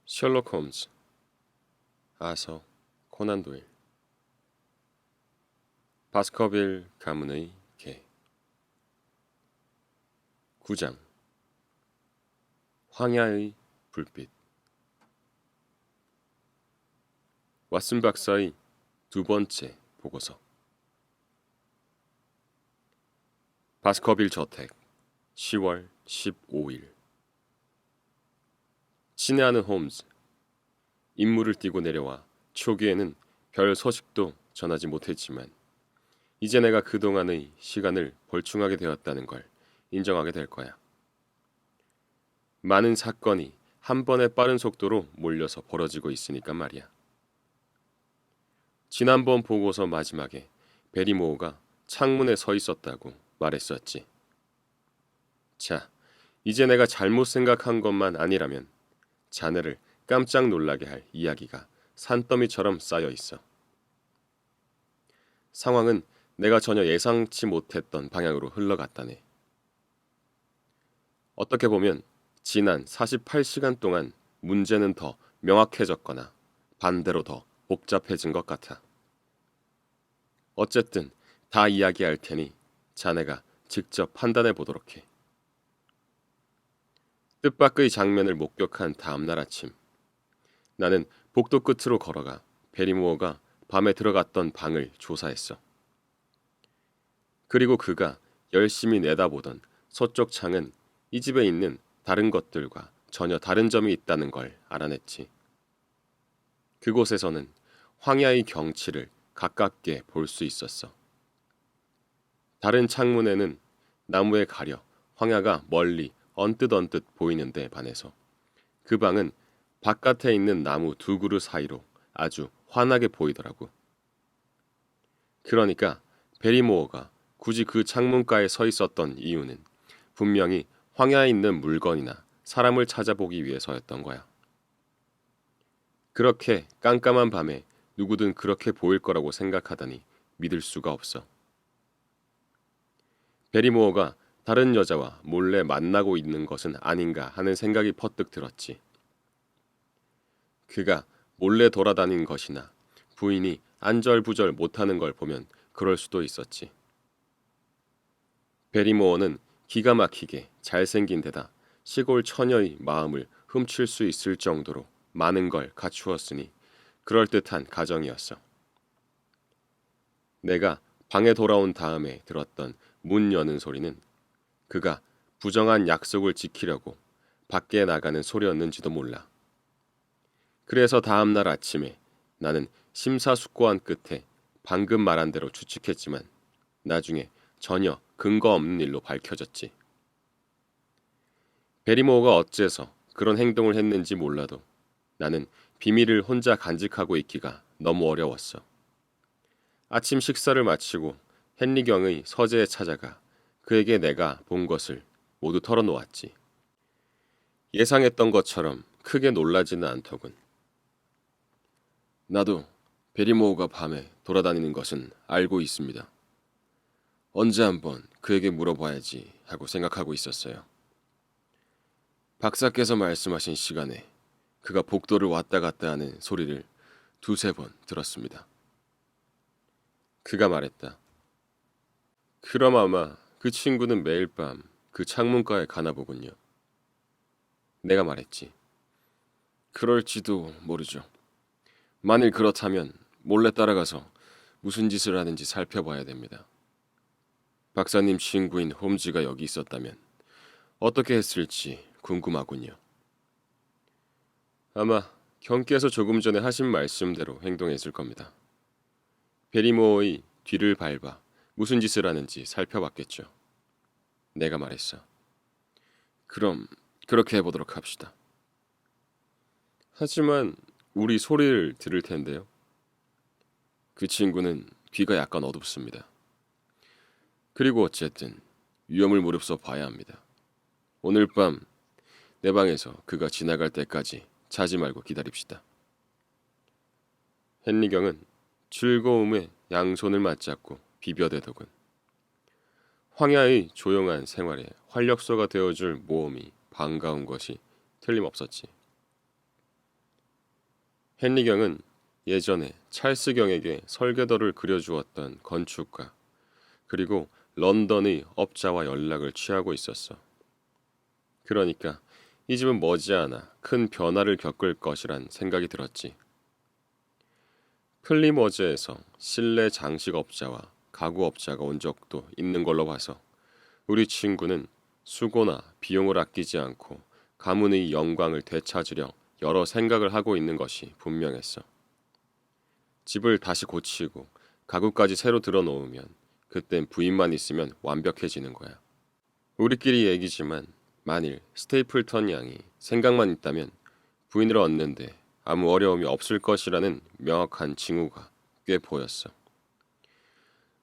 셜록 홈즈, 아서 코난 도일, 바스커빌 가문의 개. 9장 황야의 불빛. 왓슨 박사의 두 번째 보고서. 바스커빌 저택 10월 15일. 친애하는 홈즈, 임무를 띄고 내려와 초기에는 별 소식도 전하지 못했지만 이제 내가 그동안의 시간을 벌충하게 되었다는 걸 인정하게 될 거야. 많은 사건이 한 번에 빠른 속도로 몰려서 벌어지고 있으니까 말이야. 지난번 보고서 마지막에 베리모어가 창문에 서 있었다고 말했었지. 자, 이제 내가 잘못 생각한 것만 아니라면 자네를 깜짝 놀라게 할 이야기가 산더미처럼 쌓여 있어. 상황은 내가 전혀 예상치 못했던 방향으로 흘러갔다네. 어떻게 보면 지난 48시간 동안 문제는 더 명확해졌거나 반대로 더 복잡해진 것 같아. 어쨌든 다 이야기할 테니 자네가 직접 판단해 보도록 해. 뜻밖의 장면을 목격한 다음 날 아침, 나는 복도 끝으로 걸어가 베리모어가 밤에 들어갔던 방을 조사했어. 그리고 그가 열심히 내다보던 서쪽 창은 이 집에 있는 다른 것들과 전혀 다른 점이 있다는 걸 알아냈지. 그곳에서는 황야의 경치를 가깝게 볼 수 있었어. 다른 창문에는 나무에 가려 황야가 멀리 언뜻 보이는데 반해서 그 방은 바깥에 있는 나무 두 그루 사이로 아주 환하게 보이더라고. 그러니까 베리모어가 굳이 그 창문가에 서 있었던 이유는 분명히 황야에 있는 물건이나 사람을 찾아보기 위해서였던 거야. 그렇게 깜깜한 밤에 누구든 그렇게 보일 거라고 생각하다니 믿을 수가 없어. 베리모어가 다른 여자와 몰래 만나고 있는 것은 아닌가 하는 생각이 퍼뜩 들었지. 그가 몰래 돌아다닌 것이나 부인이 안절부절 못하는 걸 보면 그럴 수도 있었지. 베리모어는 기가 막히게 잘생긴 데다 시골 처녀의 마음을 훔칠 수 있을 정도로 많은 걸 갖추었으니 그럴듯한 가정이었어. 내가 방에 돌아온 다음에 들었던 문 여는 소리는 그가 부정한 약속을 지키려고 밖에 나가는 소리였는지도 몰라. 그래서 다음 날 아침에 나는 심사숙고한 끝에 방금 말한 대로 추측했지만 나중에 전혀 근거 없는 일로 밝혀졌지. 베리모어가 어째서 그런 행동을 했는지 몰라도 나는 비밀을 혼자 간직하고 있기가 너무 어려웠어. 아침 식사를 마치고 헨리경의 서재에 찾아가 그에게 내가 본 것을 모두 털어놓았지. 예상했던 것처럼 크게 놀라지는 않더군. 나도 베리모어가 밤에 돌아다니는 것은 알고 있습니다. 언제 한번 그에게 물어봐야지 하고 생각하고 있었어요. 박사께서 말씀하신 시간에 그가 복도를 왔다 갔다 하는 소리를 두세 번 들었습니다. 그가 말했다. 그럼 아마 그 친구는 매일 밤 그 창문가에 가나 보군요. 내가 말했지. 그럴지도 모르죠. 만일 그렇다면 몰래 따라가서 무슨 짓을 하는지 살펴봐야 됩니다. 박사님 친구인 홈즈가 여기 있었다면 어떻게 했을지 궁금하군요. 아마 경께서 조금 전에 하신 말씀대로 행동했을 겁니다. 베리모어의 뒤를 밟아 무슨 짓을 하는지 살펴봤겠죠. 내가 말했어. 그럼 그렇게 해보도록 합시다. 하지만 우리 소리를 들을 텐데요. 그 친구는 귀가 약간 어둡습니다. 그리고 어쨌든 위험을 무릅써 봐야 합니다. 오늘 밤 내 방에서 그가 지나갈 때까지 자지 말고 기다립시다. 헨리경은 즐거움에 양손을 맞잡고 비벼대더군. 황야의 조용한 생활에 활력소가 되어줄 모험이 반가운 것이 틀림없었지. 헨리경은 예전에 찰스 경에게 설계도를 그려주었던 건축가, 그리고 런던의 업자와 연락을 취하고 있었어. 그러니까 이 집은 머지않아 큰 변화를 겪을 것이란 생각이 들었지. 플리머즈에서 실내 장식업자와 가구업자가 온 적도 있는 걸로 봐서 우리 친구는 수고나 비용을 아끼지 않고 가문의 영광을 되찾으려 여러 생각을 하고 있는 것이 분명했어. 집을 다시 고치고 가구까지 새로 들어놓으면 그땐 부인만 있으면 완벽해지는 거야. 우리끼리 얘기지만 만일 스테이플턴 양이 생각만 있다면 부인을 얻는데 아무 어려움이 없을 것이라는 명확한 징후가 꽤 보였어.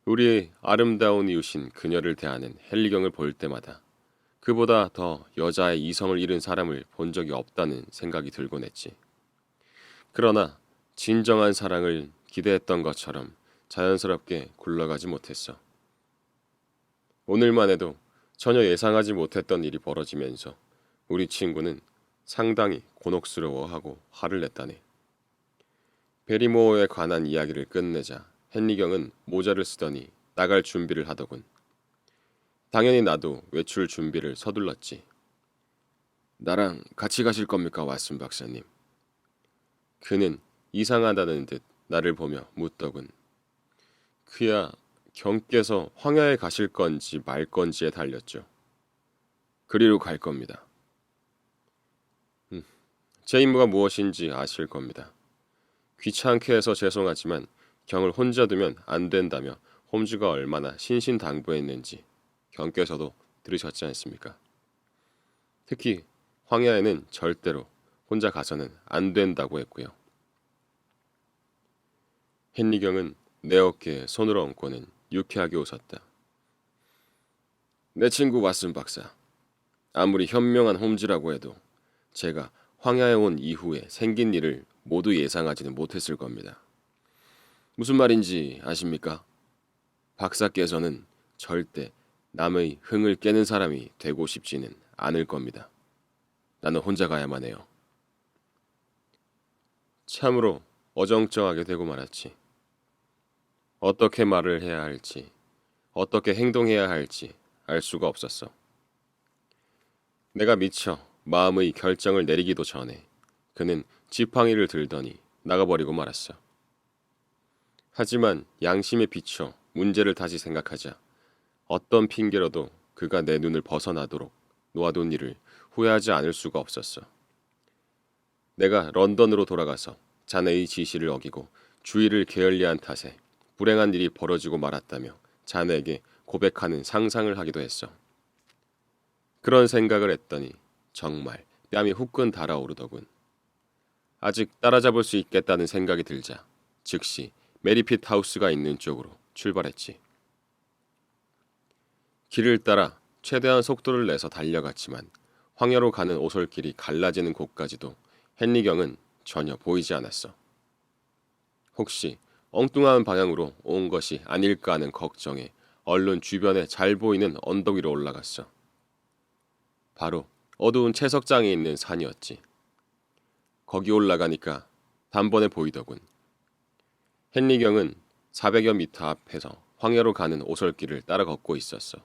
우리의 아름다운 이웃인 그녀를 대하는 헨리경을 볼 때마다 그보다 더 여자의 이성을 잃은 사람을 본 적이 없다는 생각이 들곤 했지. 그러나 진정한 사랑을 기대했던 것처럼 자연스럽게 굴러가지 못했어. 오늘만 해도 전혀 예상하지 못했던 일이 벌어지면서 우리 친구는 상당히 곤혹스러워하고 화를 냈다네. 베리모어에 관한 이야기를 끝내자 헨리경은 모자를 쓰더니 나갈 준비를 하더군. 당연히 나도 외출 준비를 서둘렀지. 나랑 같이 가실 겁니까, 왓슨 박사님? 그는 이상하다는 듯 나를 보며 묻더군. 그야 경께서 황야에 가실 건지 말 건지에 달렸죠. 그리로 갈 겁니다. 제 임무가 무엇인지 아실 겁니다. 귀찮게 해서 죄송하지만 경을 혼자 두면 안 된다며 홈즈가 얼마나 신신당부했는지 경께서도 들으셨지 않습니까? 특히 황야에는 절대로 혼자 가서는 안 된다고 했고요. 헨리경은 내 어깨에 손을 얹고는 유쾌하게 웃었다. 내 친구 왓슨 박사, 아무리 현명한 홈즈라고 해도 제가 황야에 온 이후에 생긴 일을 모두 예상하지는 못했을 겁니다. 무슨 말인지 아십니까? 박사께서는 절대 남의 흥을 깨는 사람이 되고 싶지는 않을 겁니다. 나는 혼자 가야만 해요. 참으로 어정쩡하게 되고 말았지. 어떻게 말을 해야 할지, 어떻게 행동해야 할지 알 수가 없었어. 내가 미처 마음의 결정을 내리기도 전에 그는 지팡이를 들더니 나가버리고 말았어. 하지만 양심에 비춰 문제를 다시 생각하자 어떤 핑계로도 그가 내 눈을 벗어나도록 놓아둔 일을 후회하지 않을 수가 없었어. 내가 런던으로 돌아가서 자네의 지시를 어기고 주의를 게을리한 탓에 불행한 일이 벌어지고 말았다며 자네에게 고백하는 상상을 하기도 했어. 그런 생각을 했더니 정말 뺨이 후끈 달아오르더군. 아직 따라잡을 수 있겠다는 생각이 들자 즉시 메리핏 하우스가 있는 쪽으로 출발했지. 길을 따라 최대한 속도를 내서 달려갔지만 황야로 가는 오솔길이 갈라지는 곳까지도 헨리경은 전혀 보이지 않았어. 혹시 엉뚱한 방향으로 온 것이 아닐까 하는 걱정에 얼른 주변에 잘 보이는 언덕 위로 올라갔어. 바로 어두운 채석장에 있는 산이었지. 거기 올라가니까 단번에 보이더군. 헨리경은 400여 미터 앞에서 황야로 가는 오솔길을 따라 걷고 있었어.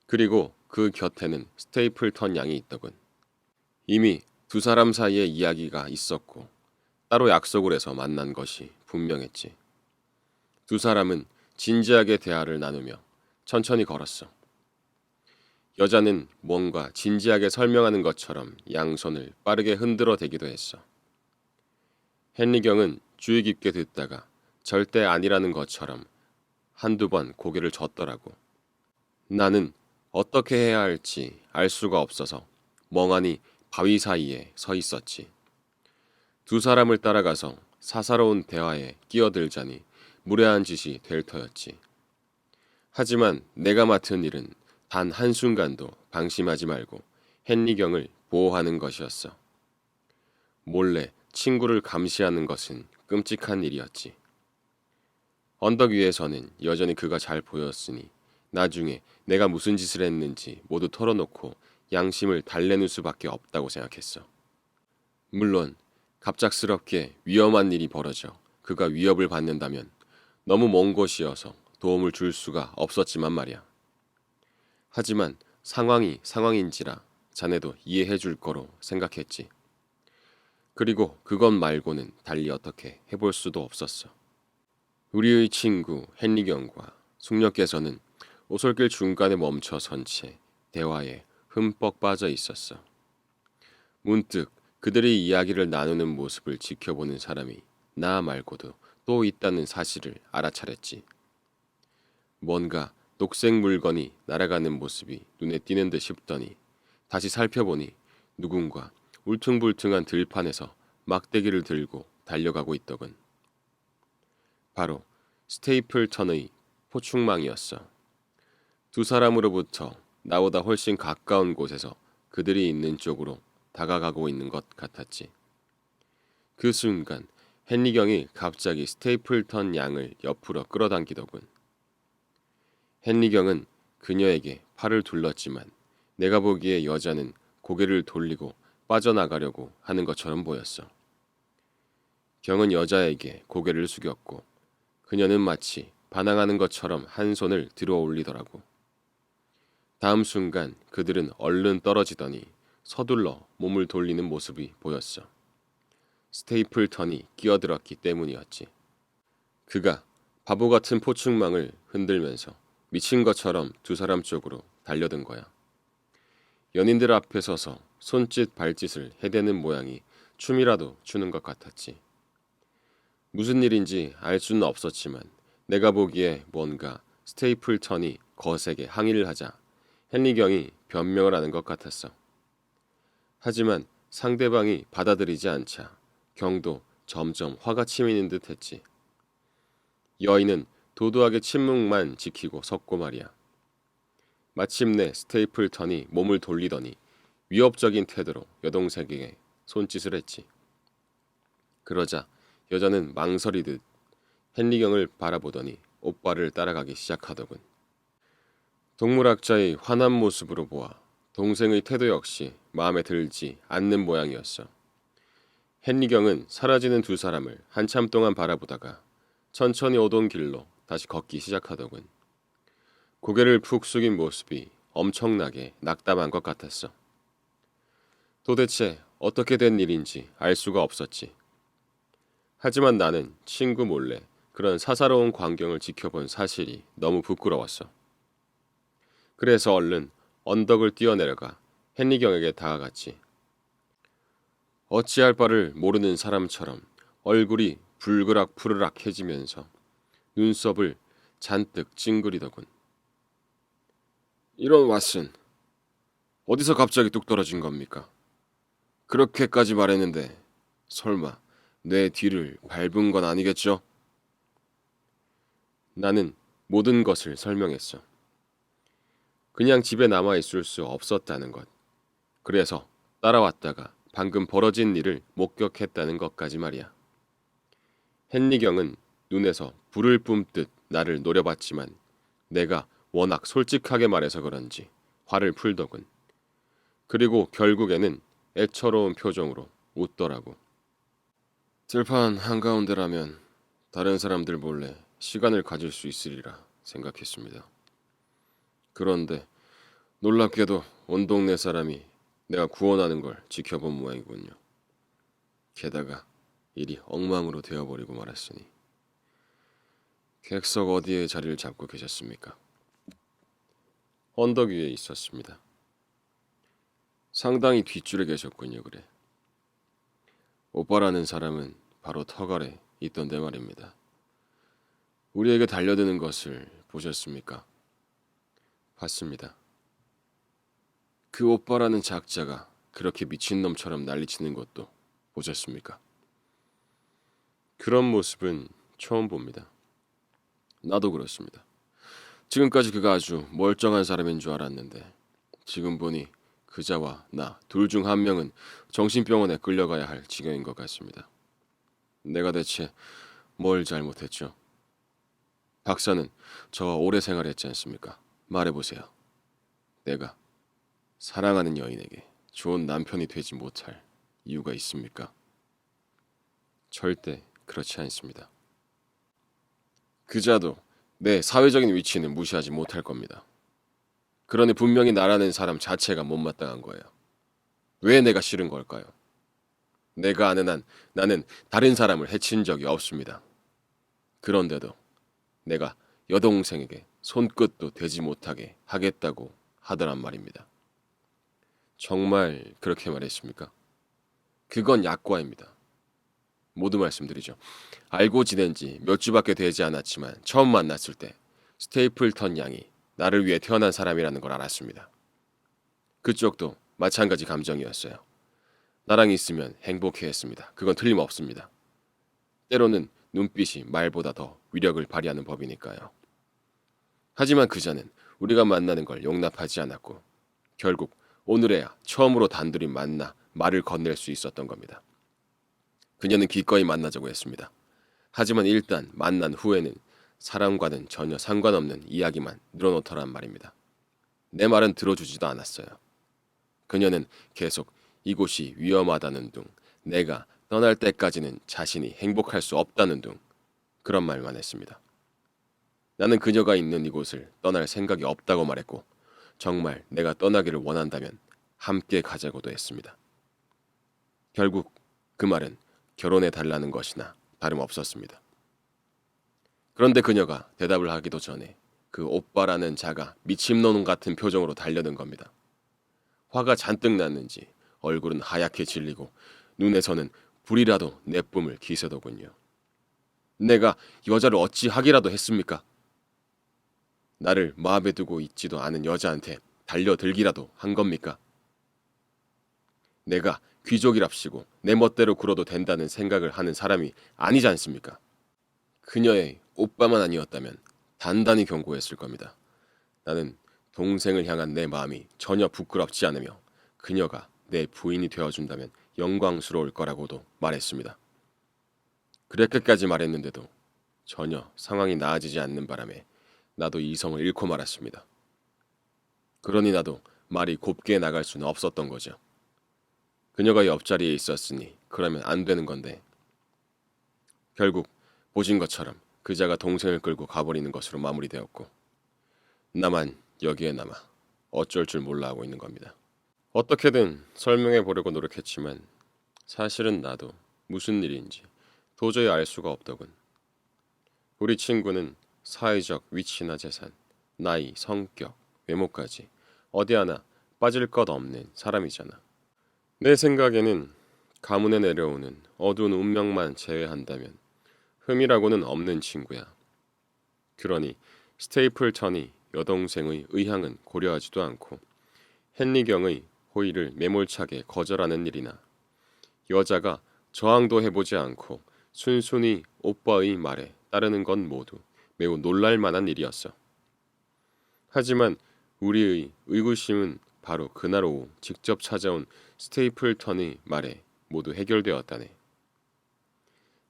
그리고 그 곁에는 스테이플턴 양이 있더군. 이미 두 사람 사이에 이야기가 있었고 따로 약속을 해서 만난 것이 분명했지. 두 사람은 진지하게 대화를 나누며 천천히 걸었어. 여자는 뭔가 진지하게 설명하는 것처럼 양손을 빠르게 흔들어 대기도 했어. 헨리경은 주의 깊게 듣다가 절대 아니라는 것처럼 한두 번 고개를 젓더라고. 나는 어떻게 해야 할지 알 수가 없어서 멍하니 바위 사이에 서 있었지. 두 사람을 따라가서 사사로운 대화에 끼어들자니 무례한 짓이 될 터였지. 하지만 내가 맡은 일은 단 한순간도 방심하지 말고 헨리경을 보호하는 것이었어. 몰래 친구를 감시하는 것은 끔찍한 일이었지. 언덕 위에서는 여전히 그가 잘 보였으니 나중에 내가 무슨 짓을 했는지 모두 털어놓고 양심을 달래는 수밖에 없다고 생각했어. 물론 갑작스럽게 위험한 일이 벌어져 그가 위협을 받는다면 너무 먼 곳이어서 도움을 줄 수가 없었지만 말이야. 하지만 상황이 상황인지라 자네도 이해해 줄 거로 생각했지. 그리고 그것 말고는 달리 어떻게 해볼 수도 없었어. 우리의 친구 헨리경과 숙녀께서는 오솔길 중간에 멈춰 선 채 대화에 흠뻑 빠져 있었어. 문득 그들의 이야기를 나누는 모습을 지켜보는 사람이 나 말고도 또 있다는 사실을 알아차렸지. 뭔가 녹색 물건이 날아가는 모습이 눈에 띄는 듯 싶더니 다시 살펴보니 누군가 울퉁불퉁한 들판에서 막대기를 들고 달려가고 있더군. 바로 스테이플턴의 포충망이었어. 두 사람으로부터 나보다 훨씬 가까운 곳에서 그들이 있는 쪽으로 다가가고 있는 것 같았지. 그 순간 헨리경이 갑자기 스테이플턴 양을 옆으로 끌어당기더군. 헨리경은 그녀에게 팔을 둘렀지만 내가 보기에 여자는 고개를 돌리고 빠져나가려고 하는 것처럼 보였어. 경은 여자에게 고개를 숙였고 그녀는 마치 반항하는 것처럼 한 손을 들어 올리더라고. 다음 순간 그들은 얼른 떨어지더니 서둘러 몸을 돌리는 모습이 보였어. 스테이플턴이 끼어들었기 때문이었지. 그가 바보 같은 포충망을 흔들면서 미친 것처럼 두 사람 쪽으로 달려든 거야. 연인들 앞에 서서 손짓 발짓을 해대는 모양이 춤이라도 추는 것 같았지. 무슨 일인지 알 수는 없었지만 내가 보기에 뭔가 스테이플턴이 거세게 항의를 하자 헨리경이 변명을 하는 것 같았어. 하지만 상대방이 받아들이지 않자 경도 점점 화가 치미는 듯 했지. 여인은 도도하게 침묵만 지키고 섰고 말이야. 마침내 스테이플턴이 몸을 돌리더니 위협적인 태도로 여동생에게 손짓을 했지. 그러자 여자는 망설이듯 헨리경을 바라보더니 오빠를 따라가기 시작하더군. 동물학자의 화난 모습으로 보아 동생의 태도 역시 마음에 들지 않는 모양이었어. 헨리경은 사라지는 두 사람을 한참 동안 바라보다가 천천히 오던 길로 다시 걷기 시작하더군. 고개를 푹 숙인 모습이 엄청나게 낙담한 것 같았어. 도대체 어떻게 된 일인지 알 수가 없었지. 하지만 나는 친구 몰래 그런 사사로운 광경을 지켜본 사실이 너무 부끄러웠어. 그래서 얼른 언덕을 뛰어내려가 헨리경에게 다가갔지. 어찌할 바를 모르는 사람처럼 얼굴이 불그락푸르락해지면서 눈썹을 잔뜩 찡그리더군. 이런 왓슨, 어디서 갑자기 뚝 떨어진 겁니까? 그렇게까지 말했는데 설마 내 뒤를 밟은 건 아니겠죠? 나는 모든 것을 설명했어. 그냥 집에 남아있을 수 없었다는 것. 그래서 따라왔다가 방금 벌어진 일을 목격했다는 것까지 말이야. 헨리경은 눈에서 불을 뿜듯 나를 노려봤지만 내가 워낙 솔직하게 말해서 그런지 화를 풀더군. 그리고 결국에는 애처로운 표정으로 웃더라고. 들판 한가운데라면 다른 사람들 몰래 시간을 가질 수 있으리라 생각했습니다. 그런데 놀랍게도 온 동네 사람이 내가 구원하는 걸 지켜본 모양이군요. 게다가 일이 엉망으로 되어버리고 말았으니. 객석 어디에 자리를 잡고 계셨습니까? 언덕 위에 있었습니다. 상당히 뒷줄에 계셨군요. 그래. 오빠라는 사람은 바로 턱 아래 있던데 말입니다. 우리에게 달려드는 것을 보셨습니까? 봤습니다. 그 오빠라는 작자가 그렇게 미친놈처럼 난리치는 것도 보셨습니까? 그런 모습은 처음 봅니다. 나도 그렇습니다. 지금까지 그가 아주 멀쩡한 사람인 줄 알았는데 지금 보니 그자와 나 둘 중 한 명은 정신병원에 끌려가야 할 지경인 것 같습니다. 내가 대체 뭘 잘못했죠? 박사는 저와 오래 생활했지 않습니까? 말해보세요. 내가 사랑하는 여인에게 좋은 남편이 되지 못할 이유가 있습니까? 절대 그렇지 않습니다. 그자도 내 사회적인 위치는 무시하지 못할 겁니다. 그러니 분명히 나라는 사람 자체가 못마땅한 거예요. 왜 내가 싫은 걸까요? 내가 아는 한 나는 다른 사람을 해친 적이 없습니다. 그런데도 내가 여동생에게 손끝도 대지 못하게 하겠다고 하더란 말입니다. 정말 그렇게 말했습니까? 그건 약과입니다. 모두 말씀드리죠. 알고 지낸 지 몇 주밖에 되지 않았지만 처음 만났을 때 스테이플턴 양이 나를 위해 태어난 사람이라는 걸 알았습니다. 그쪽도 마찬가지 감정이었어요. 나랑 있으면 행복해했습니다. 그건 틀림없습니다. 때로는 눈빛이 말보다 더 위력을 발휘하는 법이니까요. 하지만 그자는 우리가 만나는 걸 용납하지 않았고 결국 오늘에야 처음으로 단둘이 만나 말을 건넬 수 있었던 겁니다. 그녀는 기꺼이 만나자고 했습니다. 하지만 일단 만난 후에는 사람과는 전혀 상관없는 이야기만 늘어놓더란 말입니다. 내 말은 들어주지도 않았어요. 그녀는 계속 이곳이 위험하다는 둥, 내가 떠날 때까지는 자신이 행복할 수 없다는 둥, 그런 말만 했습니다. 나는 그녀가 있는 이곳을 떠날 생각이 없다고 말했고 정말 내가 떠나기를 원한다면 함께 가자고도 했습니다. 결국 그 말은 결혼해 달라는 것이나 다름없었습니다. 그런데 그녀가 대답을 하기도 전에 그 오빠라는 자가 미친놈 같은 표정으로 달려든 겁니다. 화가 잔뜩 났는지 얼굴은 하얗게 질리고 눈에서는 불이라도 내뿜을 기세더군요. 내가 여자를 어찌 하기라도 했습니까? 나를 마음에 두고 있지도 않은 여자한테 달려들기라도 한 겁니까? 내가 귀족이랍시고 내 멋대로 굴어도 된다는 생각을 하는 사람이 아니지 않습니까? 그녀의 오빠만 아니었다면 단단히 경고했을 겁니다. 나는 동생을 향한 내 마음이 전혀 부끄럽지 않으며 그녀가 내 부인이 되어준다면 영광스러울 거라고도 말했습니다. 그렇게까지 말했는데도 전혀 상황이 나아지지 않는 바람에 나도 이성을 잃고 말았습니다. 그러니 나도 말이 곱게 나갈 수는 없었던 거죠. 그녀가 옆자리에 있었으니 그러면 안 되는 건데 결국 보신 것처럼 그자가 동생을 끌고 가버리는 것으로 마무리되었고 나만 여기에 남아 어쩔 줄 몰라 하고 있는 겁니다. 어떻게든 설명해 보려고 노력했지만 사실은 나도 무슨 일인지 도저히 알 수가 없더군. 우리 친구는 사회적 위치나 재산, 나이, 성격, 외모까지 어디 하나 빠질 것 없는 사람이잖아. 내 생각에는 가문에 내려오는 어두운 운명만 제외한다면 흠이라고는 없는 친구야. 그러니 스테이플턴이 여동생의 의향은 고려하지도 않고 헨리경의 호의를 매몰차게 거절하는 일이나 여자가 저항도 해보지 않고 순순히 오빠의 말에 따르는 건 모두 매우 놀랄 만한 일이었어. 하지만 우리의 의구심은 바로 그날 오후 직접 찾아온 스테이플턴의 말에 모두 해결되었다네.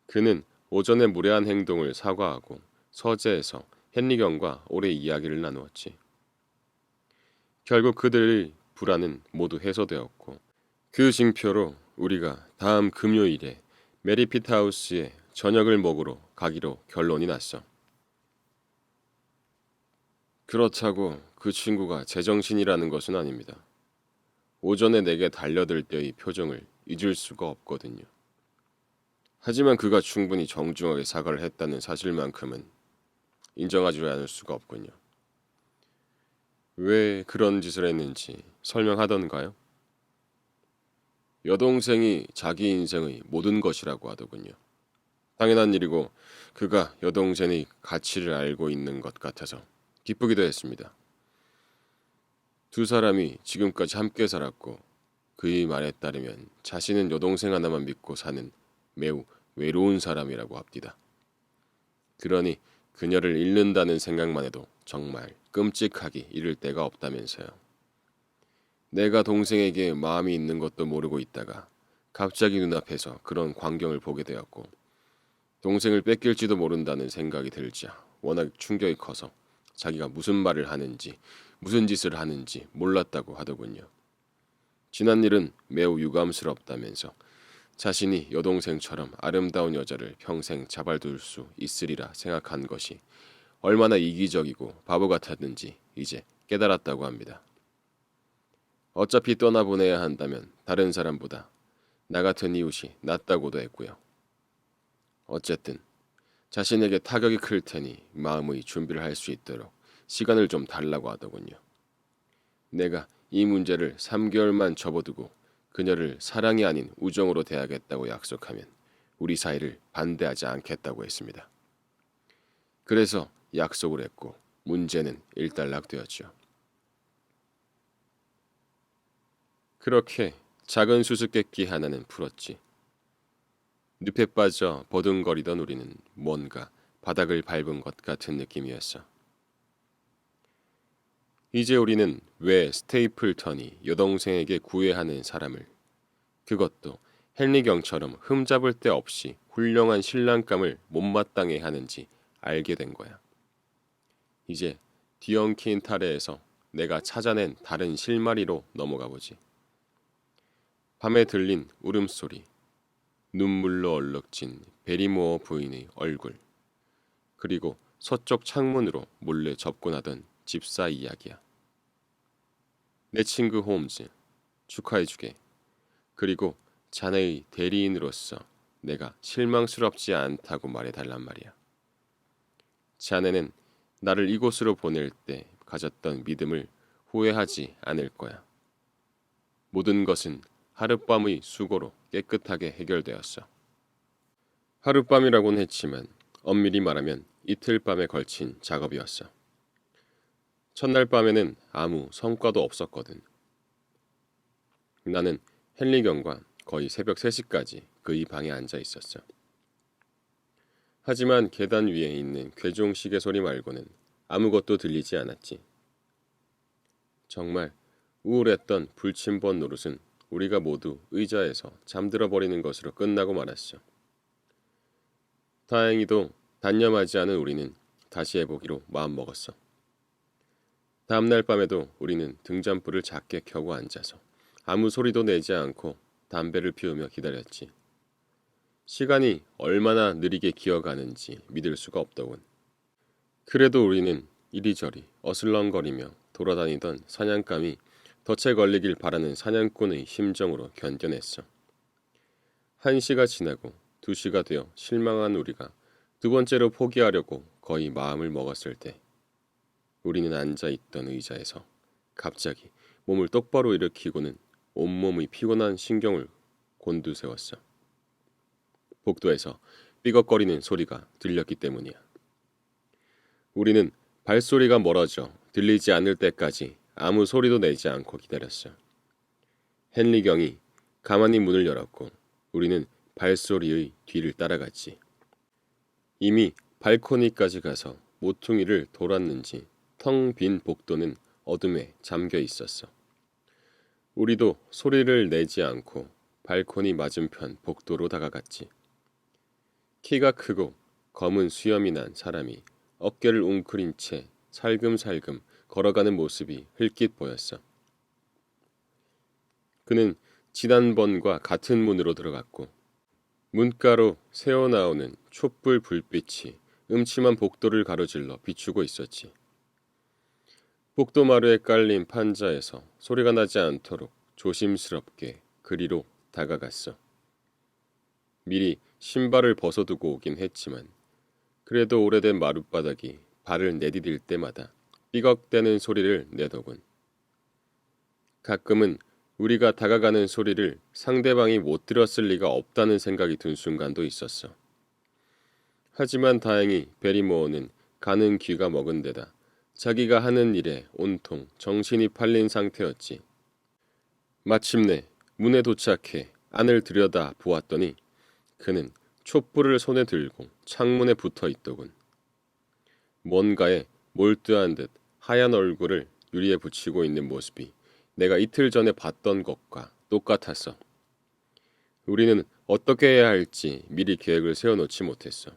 그는 오전에 무례한 행동을 사과하고 서재에서 헨리경과 오래 이야기를 나누었지. 결국 그들의 불안은 모두 해소되었고 그 징표로 우리가 다음 금요일에 메리피트하우스에 저녁을 먹으러 가기로 결론이 났어. 그렇다고 그 친구가 제정신이라는 것은 아닙니다. 오전에 내게 달려들 때의 표정을 잊을 수가 없거든요. 하지만 그가 충분히 정중하게 사과를 했다는 사실만큼은 인정하지 않을 수가 없군요. 왜 그런 짓을 했는지 설명하던가요? 여동생이 자기 인생의 모든 것이라고 하더군요. 당연한 일이고 그가 여동생의 가치를 알고 있는 것 같아서 기쁘기도 했습니다. 두 사람이 지금까지 함께 살았고 그의 말에 따르면 자신은 여동생 하나만 믿고 사는 매우 외로운 사람이라고 합디다. 그러니 그녀를 잃는다는 생각만 해도 정말 끔찍하기 이를 데가 없다면서요. 내가 동생에게 마음이 있는 것도 모르고 있다가 갑자기 눈앞에서 그런 광경을 보게 되었고 동생을 뺏길지도 모른다는 생각이 들자 워낙 충격이 커서 자기가 무슨 말을 하는지 무슨 짓을 하는지 몰랐다고 하더군요. 지난 일은 매우 유감스럽다면서 자신이 여동생처럼 아름다운 여자를 평생 잡아둘 수 있으리라 생각한 것이 얼마나 이기적이고 바보 같았는지 이제 깨달았다고 합니다. 어차피 떠나보내야 한다면 다른 사람보다 나 같은 이웃이 낫다고도 했고요. 어쨌든 자신에게 타격이 클 테니 마음의 준비를 할 수 있도록 시간을 좀 달라고 하더군요. 내가 이 문제를 3개월만 접어두고 그녀를 사랑이 아닌 우정으로 대하겠다고 약속하면 우리 사이를 반대하지 않겠다고 했습니다. 그래서 약속을 했고 문제는 일단락되었죠. 그렇게 작은 수수께끼 하나는 풀었지. 늪에 빠져 버둥거리던 우리는 뭔가 바닥을 밟은 것 같은 느낌이었어. 이제 우리는 왜 스테이플턴이 여동생에게 구애하는 사람을, 그것도 헨리경처럼 흠잡을 데 없이 훌륭한 신랑감을 못마땅해 하는지 알게 된 거야. 이제 뒤엉킨 타레에서 내가 찾아낸 다른 실마리로 넘어가 보지. 밤에 들린 울음소리, 눈물로 얼룩진 베리모어 부인의 얼굴, 그리고 서쪽 창문으로 몰래 접근하던 집사 이야기야. 내 친구 홈즈, 축하해주게. 그리고 자네의 대리인으로서 내가 실망스럽지 않다고 말해달란 말이야. 자네는 나를 이곳으로 보낼 때 가졌던 믿음을 후회하지 않을 거야. 모든 것은 하룻밤의 수고로 깨끗하게 해결되었어. 하룻밤이라곤 했지만 엄밀히 말하면 이틀 밤에 걸친 작업이었어. 첫날 밤에는 아무 성과도 없었거든. 나는 헨리경과 거의 새벽 3시까지 그의 방에 앉아 있었어. 하지만 계단 위에 있는 괴종 시계 소리 말고는 아무것도 들리지 않았지. 정말 우울했던 불침번 노릇은 우리가 모두 의자에서 잠들어 버리는 것으로 끝나고 말았어. 다행히도 단념하지 않은 우리는 다시 해보기로 마음먹었어. 다음날 밤에도 우리는 등잔불을 작게 켜고 앉아서 아무 소리도 내지 않고 담배를 피우며 기다렸지. 시간이 얼마나 느리게 기어가는지 믿을 수가 없더군. 그래도 우리는 이리저리 어슬렁거리며 돌아다니던 사냥감이 덫에 걸리길 바라는 사냥꾼의 심정으로 견뎌냈어. 1시가 지나고 2시가 되어 실망한 우리가 두 번째로 포기하려고 거의 마음을 먹었을 때 우리는 앉아있던 의자에서 갑자기 몸을 똑바로 일으키고는 온몸의 피곤한 신경을 곤두세웠어. 복도에서 삐걱거리는 소리가 들렸기 때문이야. 우리는 발소리가 멀어져 들리지 않을 때까지 아무 소리도 내지 않고 기다렸어. 헨리경이 가만히 문을 열었고 우리는 발소리의 뒤를 따라갔지. 이미 발코니까지 가서 모퉁이를 돌았는지 텅 빈 복도는 어둠에 잠겨 있었어. 우리도 소리를 내지 않고 발코니 맞은편 복도로 다가갔지. 키가 크고 검은 수염이 난 사람이 어깨를 웅크린 채 살금살금 걸어가는 모습이 흘낏 보였어. 그는 지난번과 같은 문으로 들어갔고 문가로 새어나오는 촛불 불빛이 음침한 복도를 가로질러 비추고 있었지. 복도 마루에 깔린 판자에서 소리가 나지 않도록 조심스럽게 그리로 다가갔어. 미리 신발을 벗어두고 오긴 했지만 그래도 오래된 마룻바닥이 발을 내디딜 때마다 삐걱대는 소리를 내더군. 가끔은 우리가 다가가는 소리를 상대방이 못 들었을 리가 없다는 생각이 든 순간도 있었어. 하지만 다행히 베리모어는 가는 귀가 먹은 데다 자기가 하는 일에 온통 정신이 팔린 상태였지. 마침내 문에 도착해 안을 들여다 보았더니 그는 촛불을 손에 들고 창문에 붙어 있더군. 뭔가에 몰두한 듯 하얀 얼굴을 유리에 붙이고 있는 모습이 내가 이틀 전에 봤던 것과 똑같았어. 우리는 어떻게 해야 할지 미리 계획을 세워놓지 못했어.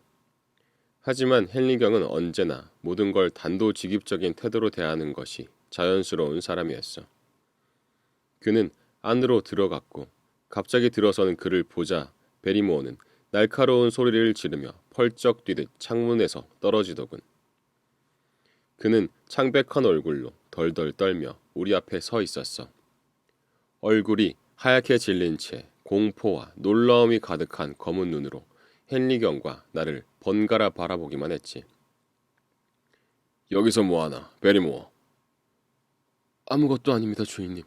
하지만 헨리경은 언제나 모든 걸 단도직입적인 태도로 대하는 것이 자연스러운 사람이었어. 그는 안으로 들어갔고 갑자기 들어서는 그를 보자 베리모어는 날카로운 소리를 지르며 펄쩍 뛰듯 창문에서 떨어지더군. 그는 창백한 얼굴로 덜덜 떨며 우리 앞에 서 있었어. 얼굴이 하얗게 질린 채 공포와 놀라움이 가득한 검은 눈으로 헨리경과 나를 번갈아 바라보기만 했지. 여기서 뭐하나, 베리모어? 아무것도 아닙니다, 주인님.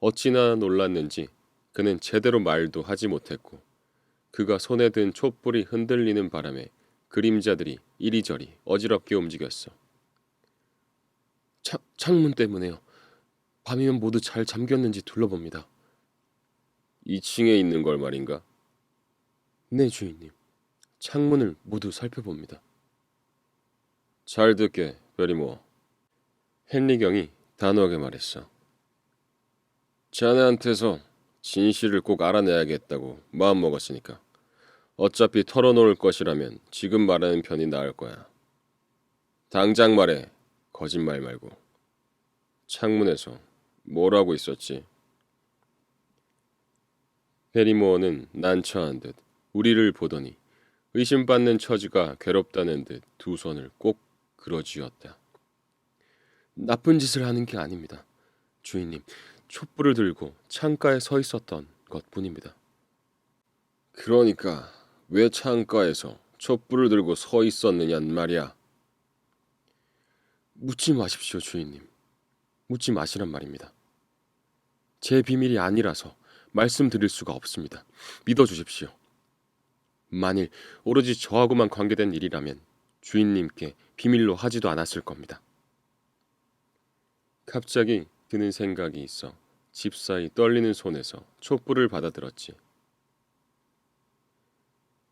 어찌나 놀랐는지 그는 제대로 말도 하지 못했고 그가 손에 든 촛불이 흔들리는 바람에 그림자들이 이리저리 어지럽게 움직였어. 창문 때문에요. 밤이면 모두 잘 잠겼는지 둘러봅니다. 2층에 있는 걸 말인가? 네, 주인님. 창문을 모두 살펴봅니다. 잘 듣게, 베리모어. 헨리경이 단호하게 말했어. 자네한테서 진실을 꼭 알아내야겠다고 마음먹었으니까. 어차피 털어놓을 것이라면 지금 말하는 편이 나을 거야. 당장 말해, 거짓말 말고. 창문에서 뭘 하고 있었지? 베리모어는 난처한 듯 우리를 보더니 의심받는 처지가 괴롭다는 듯 두 손을 꼭 그어쥐었다. 나쁜 짓을 하는 게 아닙니다. 주인님, 촛불을 들고 창가에 서 있었던 것뿐입니다. 그러니까 왜 창가에서 촛불을 들고 서 있었느냔 말이야. 묻지 마십시오, 주인님. 묻지 마시란 말입니다. 제 비밀이 아니라서 말씀드릴 수가 없습니다. 믿어주십시오. 만일 오로지 저하고만 관계된 일이라면 주인님께 비밀로 하지도 않았을 겁니다. 갑자기 드는 생각이 있어 집사이 떨리는 손에서 촛불을 받아들었지.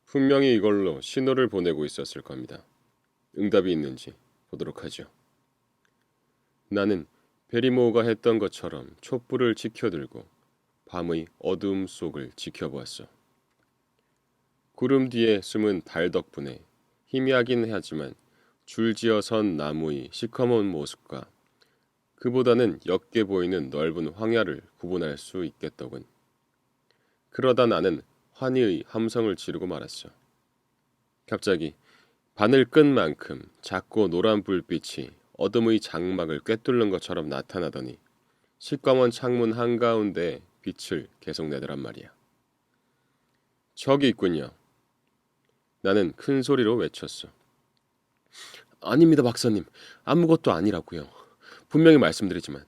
분명히 이걸로 신호를 보내고 있었을 겁니다. 응답이 있는지 보도록 하죠. 나는 베리모어가 했던 것처럼 촛불을 지켜들고 밤의 어두움 속을 지켜보았어. 구름 뒤에 숨은 달 덕분에 희미하긴 하지만 줄지어 선 나무의 시커먼 모습과 그보다는 옅게 보이는 넓은 황야를 구분할 수 있겠더군. 그러다 나는 환희의 함성을 지르고 말았어. 갑자기 바늘 끈만큼 작고 노란 불빛이 어둠의 장막을 꿰뚫는 것처럼 나타나더니 시꺼먼 창문 한가운데 빛을 계속 내더란 말이야. 저기 있군요. 나는 큰 소리로 외쳤어. 아닙니다, 박사님. 아무것도 아니라고요. 분명히 말씀드리지만.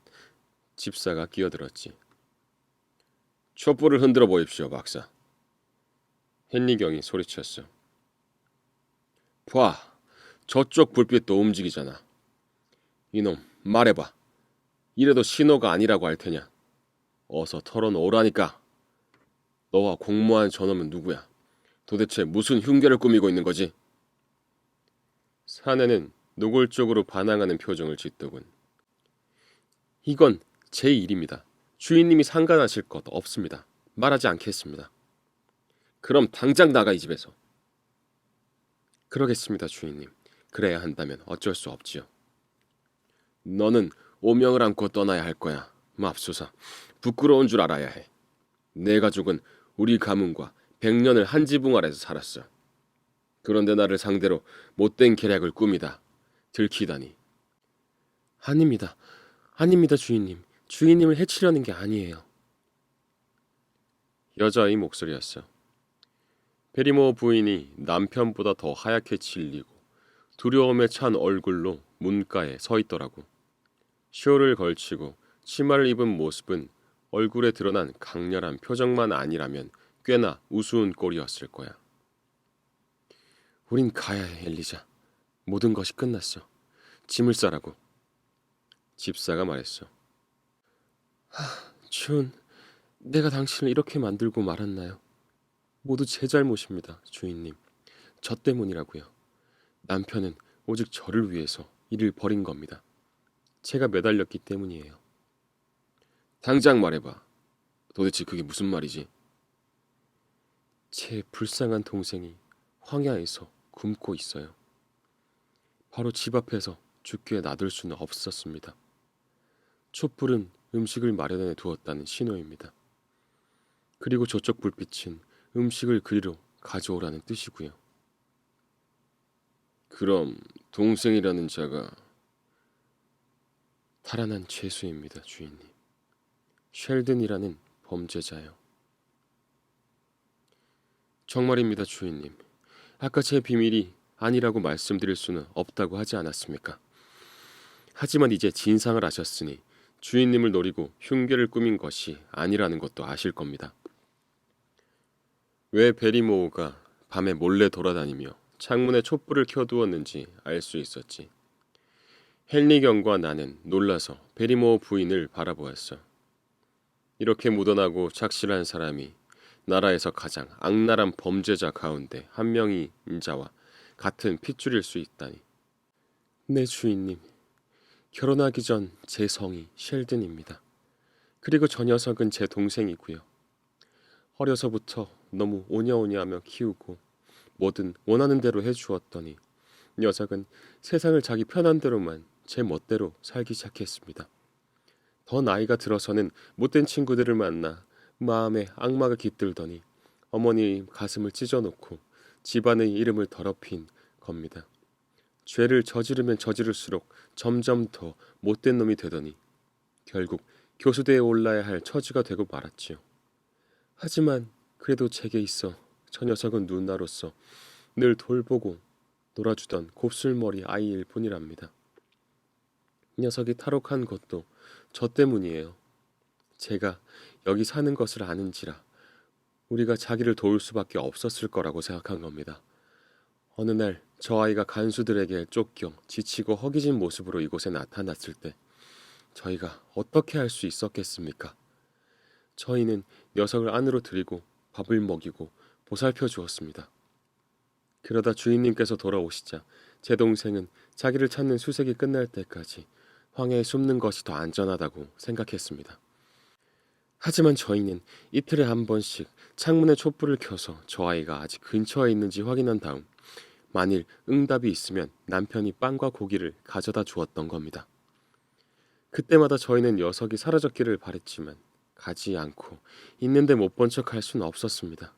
집사가 끼어들었지. 촛불을 흔들어 보십시오, 박사. 헨리경이 소리쳤어. 봐, 저쪽 불빛도 움직이잖아. 이놈, 말해봐. 이래도 신호가 아니라고 할 테냐. 어서 털어놓으라니까. 너와 공모한 저놈은 누구야? 도대체 무슨 흉계를 꾸미고 있는 거지? 사내는 노골적으로 반항하는 표정을 짓더군. 이건 제 일입니다. 주인님이 상관하실 것 없습니다. 말하지 않겠습니다. 그럼 당장 나가 이 집에서. 그러겠습니다, 주인님. 그래야 한다면 어쩔 수 없지요. 너는 오명을 안고 떠나야 할 거야. 맙소사, 부끄러운 줄 알아야 해. 내 가족은 우리 가문과 100년을 한 지붕 아래서 살았어. 그런데 나를 상대로 못된 계략을 꾸미다 들키다니. 아닙니다. 아닙니다, 주인님. 주인님을 해치려는 게 아니에요. 여자의 목소리였어. 베리모어 부인이 남편보다 더 하얗게 질리고 두려움에 찬 얼굴로 문가에 서 있더라고. 쇼를 걸치고 치마를 입은 모습은 얼굴에 드러난 강렬한 표정만 아니라면 꽤나 우스운 꼴이었을 거야. 우린 가야 해, 엘리자. 모든 것이 끝났어. 짐을 싸라고. 집사가 말했어. 준, 내가 당신을 이렇게 만들고 말았나요? 모두 제 잘못입니다, 주인님. 저 때문이라고요. 남편은 오직 저를 위해서 일을 벌인 겁니다. 제가 매달렸기 때문이에요. 당장 말해봐. 도대체 그게 무슨 말이지? 제 불쌍한 동생이 황야에서 굶고 있어요. 바로 집 앞에서 죽게 놔둘 수는 없었습니다. 촛불은 음식을 마련해 두었다는 신호입니다. 그리고 저쪽 불빛은 음식을 그리로 가져오라는 뜻이고요. 그럼 동생이라는 자가 달아난 죄수입니다, 주인님. 셸든이라는 범죄자요. 정말입니다, 주인님. 아까 제 비밀이 아니라고 말씀드릴 수는 없다고 하지 않았습니까? 하지만 이제 진상을 아셨으니 주인님을 노리고 흉계를 꾸민 것이 아니라는 것도 아실 겁니다. 왜 베리모어가 밤에 몰래 돌아다니며 창문에 촛불을 켜두었는지 알 수 있었지. 헨리경과 나는 놀라서 베리모어 부인을 바라보았어. 이렇게 무던하고 착실한 사람이 나라에서 가장 악랄한 범죄자 가운데 한 명이 인자와 같은 핏줄일 수 있다니. 네, 주인님. 결혼하기 전 제 성이 셸든입니다. 그리고 저 녀석은 제 동생이고요. 어려서부터 너무 오냐오냐하며 키우고 뭐든 원하는 대로 해주었더니 녀석은 세상을 자기 편한 대로만 제 멋대로 살기 시작했습니다. 더 나이가 들어서는 못된 친구들을 만나 마음에 악마가 깃들더니 어머니 가슴을 찢어놓고 집안의 이름을 더럽힌 겁니다. 죄를 저지르면 저지를수록 점점 더 못된 놈이 되더니 결국 교수대에 올라야 할 처지가 되고 말았지요. 하지만 그래도 제게 있어 저 녀석은 누나로서 늘 돌보고 놀아주던 곱슬머리 아이일 뿐이랍니다. 녀석이 탈옥한 것도 저 때문이에요. 제가 여기 사는 것을 아는지라 우리가 자기를 도울 수밖에 없었을 거라고 생각한 겁니다. 어느 날 저 아이가 간수들에게 쫓겨 지치고 허기진 모습으로 이곳에 나타났을 때 저희가 어떻게 할 수 있었겠습니까? 저희는 녀석을 안으로 들이고 밥을 먹이고 보살펴 주었습니다. 그러다 주인님께서 돌아오시자 제 동생은 자기를 찾는 수색이 끝날 때까지 황해에 숨는 것이 더 안전하다고 생각했습니다. 하지만 저희는 이틀에 한 번씩 창문에 촛불을 켜서 저 아이가 아직 근처에 있는지 확인한 다음 만일 응답이 있으면 남편이 빵과 고기를 가져다 주었던 겁니다. 그때마다 저희는 녀석이 사라졌기를 바랬지만 가지 않고 있는데 못 본 척 할 수는 없었습니다.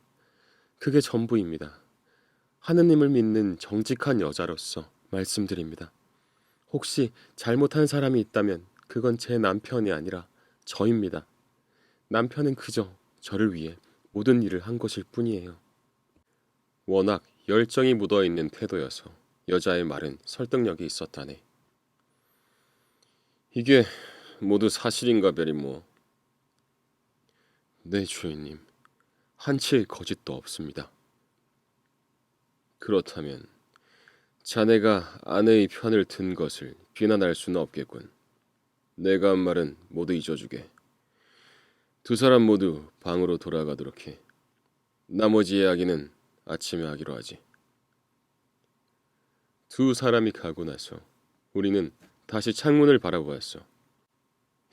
그게 전부입니다. 하느님을 믿는 정직한 여자로서 말씀드립니다. 혹시 잘못한 사람이 있다면 그건 제 남편이 아니라 저입니다. 남편은 그저 저를 위해 모든 일을 한 것일 뿐이에요. 워낙 열정이 묻어있는 태도여서 여자의 말은 설득력이 있었다네. 이게 모두 사실인가, 베리모어? 네, 주인님. 한치의 거짓도 없습니다. 그렇다면 자네가 아내의 편을 든 것을 비난할 수는 없겠군. 내가 한 말은 모두 잊어주게. 두 사람 모두 방으로 돌아가도록 해. 나머지 이야기는 아침에 하기로 하지. 두 사람이 가고 나서 우리는 다시 창문을 바라보았어.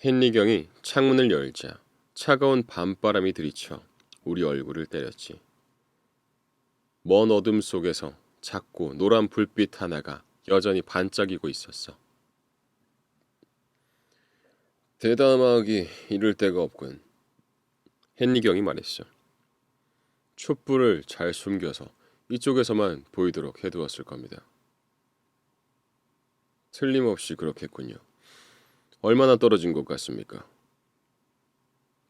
헨리경이 창문을 열자 차가운 밤바람이 들이쳐 우리 얼굴을 때렸지. 먼 어둠 속에서 작고 노란 불빛 하나가 여전히 반짝이고 있었어. 대담하기 이를 데가 없군. 헨리경이 말했어. 촛불을 잘 숨겨서 이쪽에서만 보이도록 해두었을 겁니다. 틀림없이 그렇겠군요. 얼마나 떨어진 것 같습니까?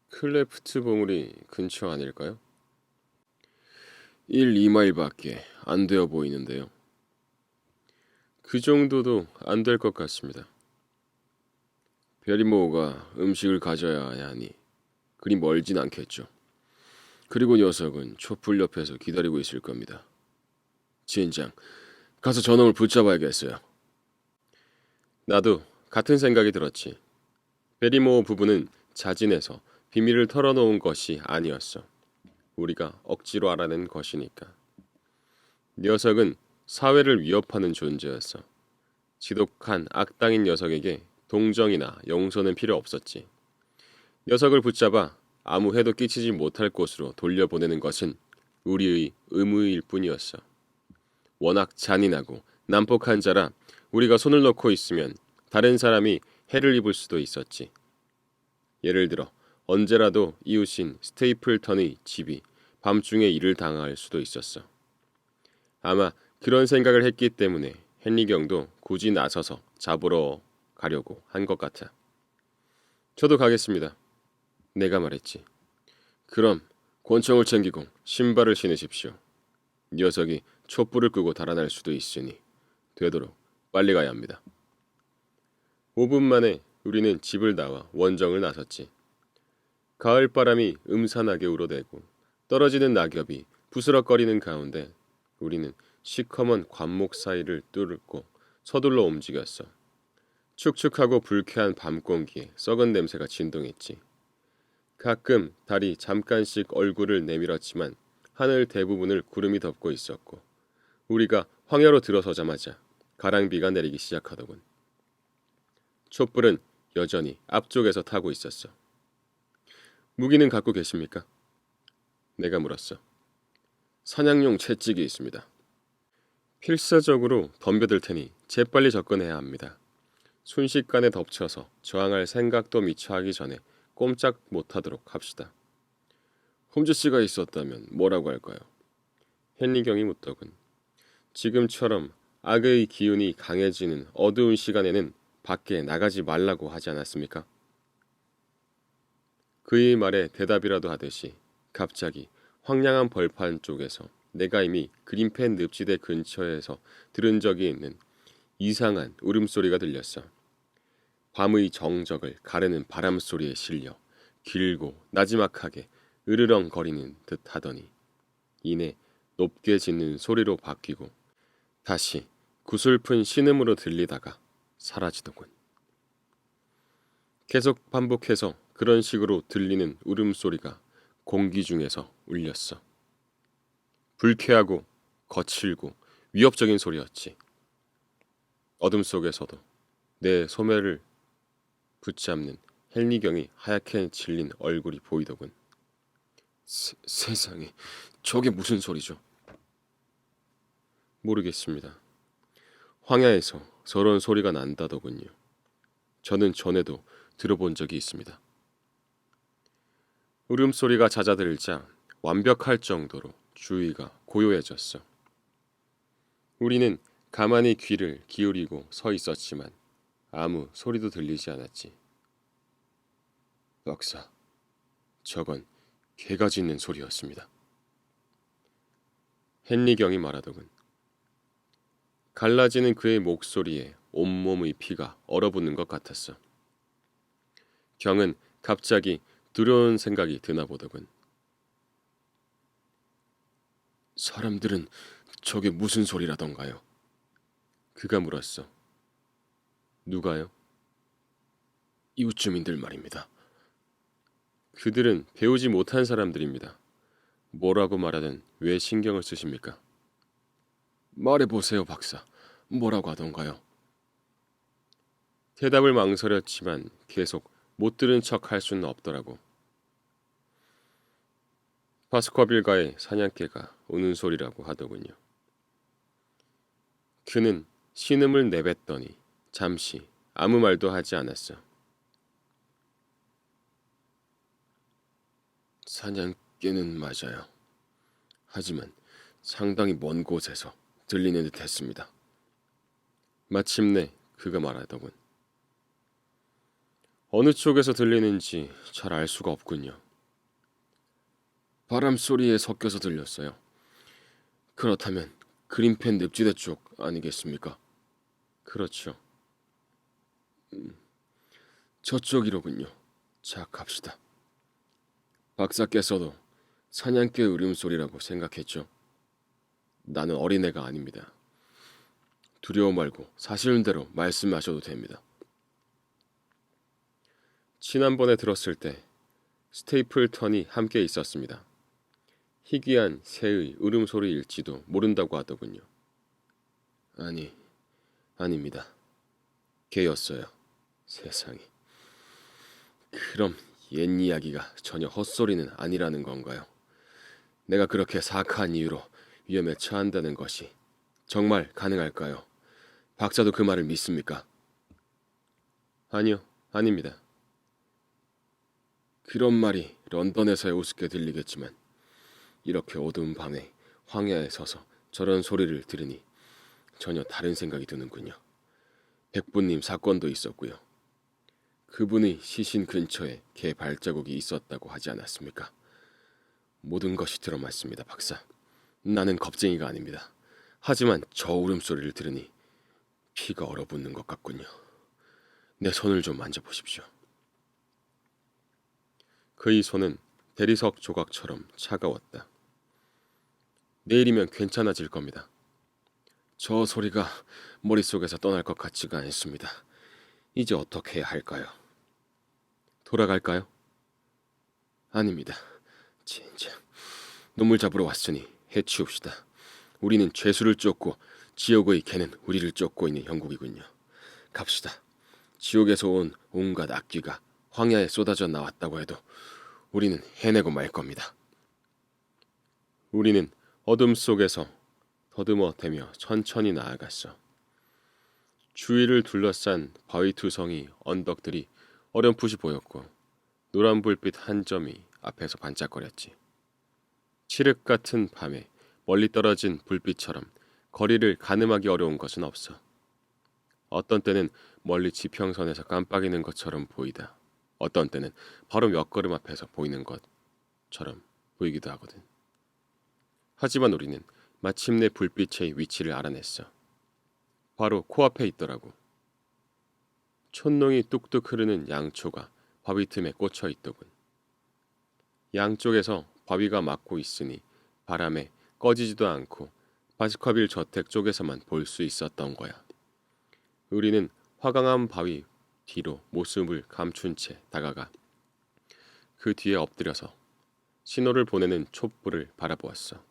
클레프트 봉우리 근처 아닐까요? 1, 2마일밖에 안 되어 보이는데요. 그 정도도 안 될 것 같습니다. 베리모어가 음식을 가져야 하니 그리 멀진 않겠죠. 그리고 녀석은 촛불 옆에서 기다리고 있을 겁니다. 진장, 가서 저놈을 붙잡아야겠어요. 나도 같은 생각이 들었지. 베리모어 부부는 자진해서 비밀을 털어놓은 것이 아니었어. 우리가 억지로 알아낸 것이니까. 녀석은 사회를 위협하는 존재였어. 지독한 악당인 녀석에게 동정이나 용서는 필요 없었지. 녀석을 붙잡아 아무 해도 끼치지 못할 곳으로 돌려보내는 것은 우리의 의무일 뿐이었어. 워낙 잔인하고 난폭한 자라 우리가 손을 놓고 있으면 다른 사람이 해를 입을 수도 있었지. 예를 들어 언제라도 이웃인 스테이플턴의 집이 밤중에 일을 당할 수도 있었어. 아마 그런 생각을 했기 때문에 헨리 경도 굳이 나서서 잡으러 가려고 한 것 같아. 저도 가겠습니다. 내가 말했지. 그럼 권총을 챙기고 신발을 신으십시오. 녀석이 촛불을 끄고 달아날 수도 있으니 되도록 빨리 가야 합니다. 5분 만에 우리는 집을 나와 원정을 나섰지. 가을바람이 음산하게 울어대고 떨어지는 낙엽이 부스럭거리는 가운데 우리는 시커먼 관목 사이를 뚫고 서둘러 움직였어. 축축하고 불쾌한 밤 공기에 썩은 냄새가 진동했지. 가끔 달이 잠깐씩 얼굴을 내밀었지만 하늘 대부분을 구름이 덮고 있었고 우리가 황야로 들어서자마자 가랑비가 내리기 시작하더군. 촛불은 여전히 앞쪽에서 타고 있었어. 무기는 갖고 계십니까? 내가 물었어. 사냥용 채찍이 있습니다. 필사적으로 덤벼들 테니 재빨리 접근해야 합니다. 순식간에 덮쳐서 저항할 생각도 미처 하기 전에 꼼짝 못하도록 합시다. 홈즈 씨가 있었다면 뭐라고 할까요? 헨리 경이 묻더군. 지금처럼 악의 기운이 강해지는 어두운 시간에는 밖에 나가지 말라고 하지 않았습니까? 그의 말에 대답이라도 하듯이 갑자기 황량한 벌판 쪽에서 내가 이미 그린펜 늪지대 근처에서 들은 적이 있는 이상한 울음소리가 들렸어. 밤의 정적을 가르는 바람소리에 실려 길고 나지막하게 으르렁거리는 듯 하더니 이내 높게 짖는 소리로 바뀌고 다시 구슬픈 신음으로 들리다가 사라지더군. 계속 반복해서 그런 식으로 들리는 울음소리가 공기 중에서 울렸어. 불쾌하고 거칠고 위협적인 소리였지. 어둠 속에서도 내 소매를 붙잡는 헨리 경이 하얗게 질린 얼굴이 보이더군. 세상에, 저게 무슨 소리죠? 모르겠습니다. 황야에서 저런 소리가 난다더군요. 저는 전에도 들어본 적이 있습니다. 울음소리가 잦아들자 완벽할 정도로 주위가 고요해졌어. 우리는 가만히 귀를 기울이고 서 있었지만 아무 소리도 들리지 않았지. 박사, 저건 개가 짖는 소리였습니다. 헨리 경이 말하더군. 갈라지는 그의 목소리에 온몸의 피가 얼어붙는 것 같았어. 경은 갑자기 두려운 생각이 드나 보더군. 사람들은 저게 무슨 소리라던가요? 그가 물었어. 누가요? 이웃 주민들 말입니다. 그들은 배우지 못한 사람들입니다. 뭐라고 말하든 왜 신경을 쓰십니까? 말해보세요, 박사. 뭐라고 하던가요? 대답을 망설였지만 계속 못 들은 척 할 수는 없더라고. 바스커빌가의 사냥개가 우는 소리라고 하더군요. 그는 신음을 내뱉더니 잠시 아무 말도 하지 않았어. 사냥개는 맞아요. 하지만 상당히 먼 곳에서 들리는 듯 했습니다. 마침내 그가 말하더군. 어느 쪽에서 들리는지 잘 알 수가 없군요. 바람 소리에 섞여서 들렸어요. 그렇다면 그린펜 늪지대 쪽 아니겠습니까? 그렇죠. 저쪽이로군요. 자, 갑시다. 박사께서도 사냥개 울음소리라고 생각했죠. 나는 어린애가 아닙니다. 두려워 말고 사실대로 말씀하셔도 됩니다. 지난번에 들었을 때 스테이플턴이 함께 있었습니다. 희귀한 새의 울음소리일지도 모른다고 하더군요. 아닙니다. 개였어요. 세상에. 그럼 옛 이야기가 전혀 헛소리는 아니라는 건가요? 내가 그렇게 사악한 이유로 위험에 처한다는 것이 정말 가능할까요? 박사도 그 말을 믿습니까? 아니요, 아닙니다. 그런 말이 런던에서야 우습게 들리겠지만 이렇게 어두운 밤에 황야에 서서 저런 소리를 들으니 전혀 다른 생각이 드는군요. 백부님 사건도 있었고요. 그분의 시신 근처에 개 발자국이 있었다고 하지 않았습니까? 모든 것이 들어맞습니다, 박사. 나는 겁쟁이가 아닙니다. 하지만 저 울음소리를 들으니 피가 얼어붙는 것 같군요. 내 손을 좀 만져보십시오. 그의 손은 대리석 조각처럼 차가웠다. 내일이면 괜찮아질 겁니다. 저 소리가 머릿속에서 떠날 것 같지가 않습니다. 이제 어떻게 해야 할까요? 돌아갈까요? 아닙니다. 진짜 놈을 잡으러 왔으니 해치웁시다. 우리는 죄수를 쫓고 지옥의 개는 우리를 쫓고 있는 형국이군요. 갑시다. 지옥에서 온 온갖 악귀가 황야에 쏟아져 나왔다고 해도 우리는 해내고 말 겁니다. 우리는 어둠 속에서 더듬어대며 천천히 나아갔어. 주위를 둘러싼 바위투성이 언덕들이 어렴풋이 보였고 노란 불빛 한 점이 앞에서 반짝거렸지. 칠흑 같은 밤에 멀리 떨어진 불빛처럼 거리를 가늠하기 어려운 것은 없어. 어떤 때는 멀리 지평선에서 깜빡이는 것처럼 보이다. 어떤 때는 바로 몇 걸음 앞에서 보이는 것처럼 보이기도 하거든. 하지만 우리는 마침내 불빛의 위치를 알아냈어. 바로 코앞에 있더라고. 촛농이 뚝뚝 흐르는 양초가 바위 틈에 꽂혀 있더군. 양쪽에서 바위가 막고 있으니 바람에 꺼지지도 않고 바스커빌 저택 쪽에서만 볼 수 있었던 거야. 우리는 화강한 바위 뒤로 모습을 감춘 채 다가가 그 뒤에 엎드려서 신호를 보내는 촛불을 바라보았어.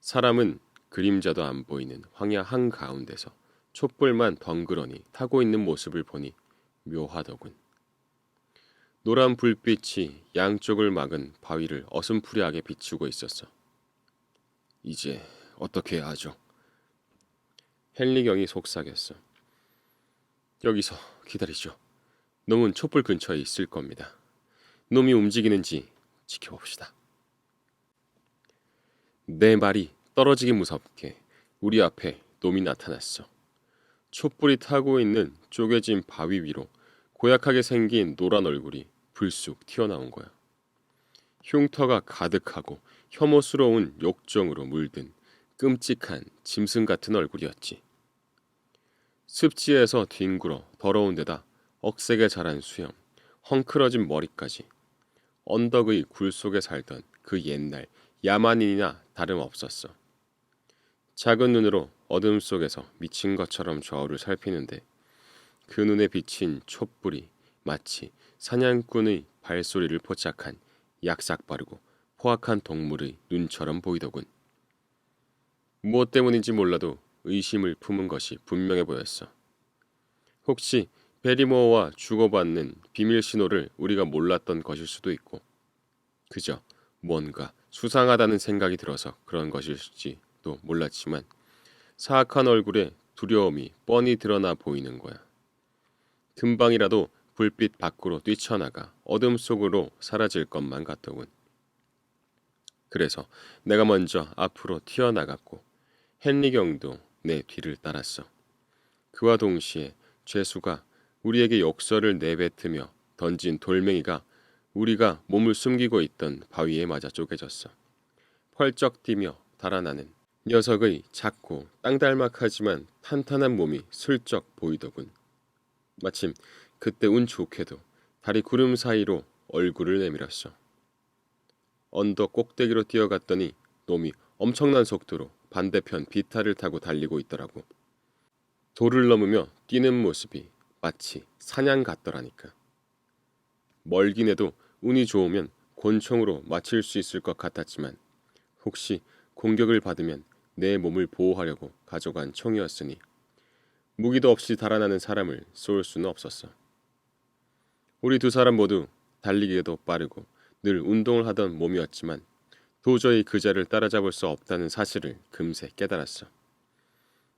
사람은 그림자도 안 보이는 황야 한가운데서 촛불만 덩그러니 타고 있는 모습을 보니 묘하더군. 노란 불빛이 양쪽을 막은 바위를 어슴푸레하게 비추고 있었어. 이제 어떻게 해야 하죠? 헨리경이 속삭였어. 여기서 기다리죠. 놈은 촛불 근처에 있을 겁니다. 놈이 움직이는지 지켜봅시다. 내 말이 떨어지기 무섭게 우리 앞에 놈이 나타났어. 촛불이 타고 있는 쪼개진 바위 위로 고약하게 생긴 노란 얼굴이 불쑥 튀어나온 거야. 흉터가 가득하고 혐오스러운 욕정으로 물든 끔찍한 짐승 같은 얼굴이었지. 습지에서 뒹굴어 더러운 데다 억세게 자란 수염, 헝클어진 머리까지 언덕의 굴 속에 살던 그 옛날 야만인이나 다름없었어. 작은 눈으로 어둠 속에서 미친 것처럼 좌우를 살피는데 그 눈에 비친 촛불이 마치 사냥꾼의 발소리를 포착한 약삭 빠르고 포악한 동물의 눈처럼 보이더군. 무엇 때문인지 몰라도 의심을 품은 것이 분명해 보였어. 혹시 베리모어와 주고받는 비밀 신호를 우리가 몰랐던 것일 수도 있고 그저 뭔가 수상하다는 생각이 들어서 그런 것일지도 몰랐지만 사악한 얼굴에 두려움이 뻔히 드러나 보이는 거야. 금방이라도 불빛 밖으로 뛰쳐나가 어둠 속으로 사라질 것만 같더군. 그래서 내가 먼저 앞으로 튀어나갔고 헨리경도 내 뒤를 따랐어. 그와 동시에 죄수가 우리에게 욕설을 내뱉으며 던진 돌멩이가 우리가 몸을 숨기고 있던 바위에 맞아 쪼개졌어. 펄쩍 뛰며 달아나는 녀석의 작고 땅달막하지만 탄탄한 몸이 슬쩍 보이더군. 마침 그때 운 좋게도 다리 구름 사이로 얼굴을 내밀었어. 언덕 꼭대기로 뛰어갔더니 놈이 엄청난 속도로 반대편 비탈을 타고 달리고 있더라고. 돌을 넘으며 뛰는 모습이 마치 사냥 같더라니까. 멀긴 해도 운이 좋으면 권총으로 맞힐 수 있을 것 같았지만 혹시 공격을 받으면 내 몸을 보호하려고 가져간 총이었으니 무기도 없이 달아나는 사람을 쏠 수는 없었어. 우리 두 사람 모두 달리기에도 빠르고 늘 운동을 하던 몸이었지만 도저히 그자를 따라잡을 수 없다는 사실을 금세 깨달았어.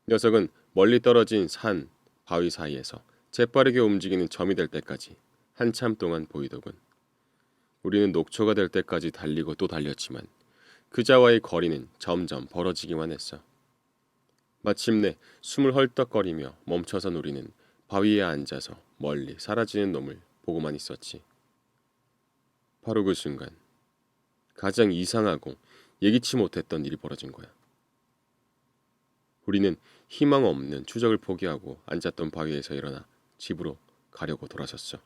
녀석은 멀리 떨어진 산, 바위 사이에서 재빠르게 움직이는 점이 될 때까지 한참 동안 보이더군. 우리는 녹초가 될 때까지 달리고 또 달렸지만 그자와의 거리는 점점 벌어지기만 했어. 마침내 숨을 헐떡거리며 멈춰선 우리는 바위에 앉아서 멀리 사라지는 놈을 보고만 있었지. 바로 그 순간 가장 이상하고 예기치 못했던 일이 벌어진 거야. 우리는 희망 없는 추적을 포기하고 앉았던 바위에서 일어나 집으로 가려고 돌아섰어.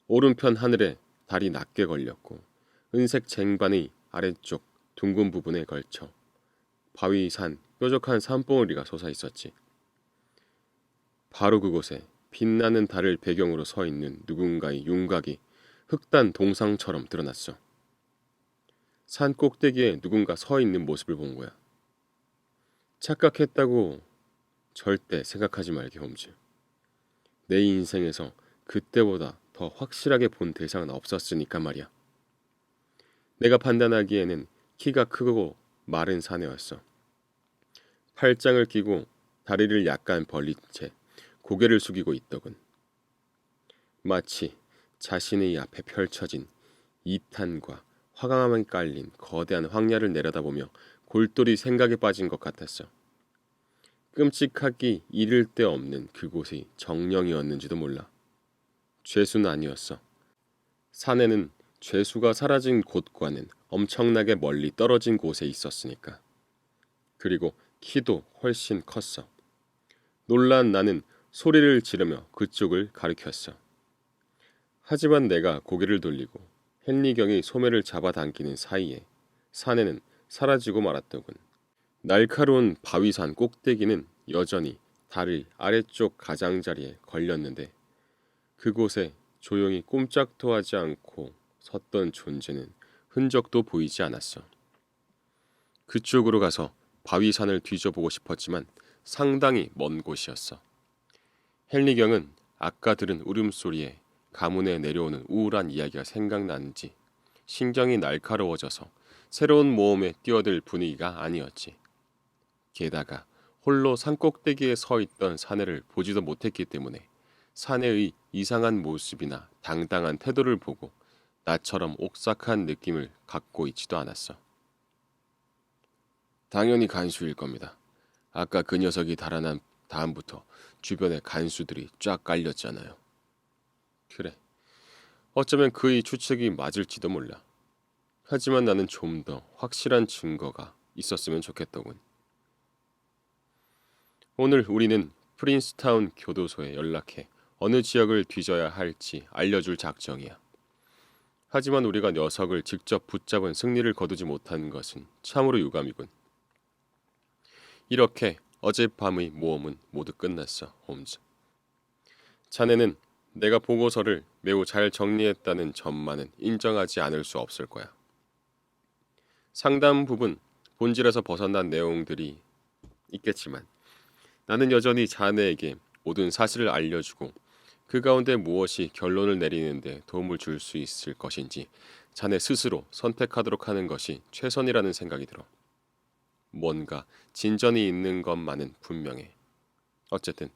오른편 하늘에 달이 낮게 걸렸고 은색 쟁반의 아래쪽 둥근 부분에 걸쳐 바위 산 뾰족한 산봉우리가 솟아 있었지. 바로 그곳에 빛나는 달을 배경으로 서 있는 누군가의 윤곽이 흑단 동상처럼 드러났어. 산 꼭대기에 누군가 서 있는 모습을 본 거야. 착각했다고 절대 생각하지 말게, 홈즈. 내 인생에서 그때보다 더 확실하게 본 대상은 없었으니까 말이야. 내가 판단하기에는 키가 크고 마른 사내였어. 팔짱을 끼고 다리를 약간 벌린 채 고개를 숙이고 있더군. 마치 자신의 앞에 펼쳐진 이탄과 화강암에 깔린 거대한 황야를 내려다보며 골똘히 생각에 빠진 것 같았어. 끔찍하기 이를 데 없는 그곳이 정령이었는지도 몰라. 죄수는 아니었어. 사내는 죄수가 사라진 곳과는 엄청나게 멀리 떨어진 곳에 있었으니까. 그리고 키도 훨씬 컸어. 놀란 나는 소리를 지르며 그쪽을 가리켰어. 하지만 내가 고개를 돌리고 헨리경이 소매를 잡아당기는 사이에 사내는 사라지고 말았더군. 날카로운 바위산 꼭대기는 여전히 다리 아래쪽 가장자리에 걸렸는데 그곳에 조용히 꼼짝도 하지 않고 섰던 존재는 흔적도 보이지 않았어. 그쪽으로 가서 바위산을 뒤져보고 싶었지만 상당히 먼 곳이었어. 헨리경은 아까 들은 울음소리에 가문에 내려오는 우울한 이야기가 생각나는지 신경이 날카로워져서 새로운 모험에 뛰어들 분위기가 아니었지. 게다가 홀로 산꼭대기에 서 있던 사내를 보지도 못했기 때문에 사내의 이상한 모습이나 당당한 태도를 보고 나처럼 옥삭한 느낌을 갖고 있지도 않았어. 당연히 간수일 겁니다. 아까 그 녀석이 달아난 다음부터 주변에 간수들이 쫙 깔렸잖아요. 그래. 어쩌면 그의 추측이 맞을지도 몰라. 하지만 나는 좀 더 확실한 증거가 있었으면 좋겠더군. 오늘 우리는 프린스타운 교도소에 연락해 어느 지역을 뒤져야 할지 알려줄 작정이야. 하지만 우리가 녀석을 직접 붙잡은 승리를 거두지 못한 것은 참으로 유감이군. 이렇게 어젯밤의 모험은 모두 끝났어, 홈즈. 자네는 내가 보고서를 매우 잘 정리했다는 점만은 인정하지 않을 수 없을 거야. 상당 부분 본질에서 벗어난 내용들이 있겠지만 나는 여전히 자네에게 모든 사실을 알려주고 그 가운데 무엇이 결론을 내리는데 도움을 줄 수 있을 것인지 자네 스스로 선택하도록 하는 것이 최선이라는 생각이 들어. 뭔가 진전이 있는 것만은 분명해. 어쨌든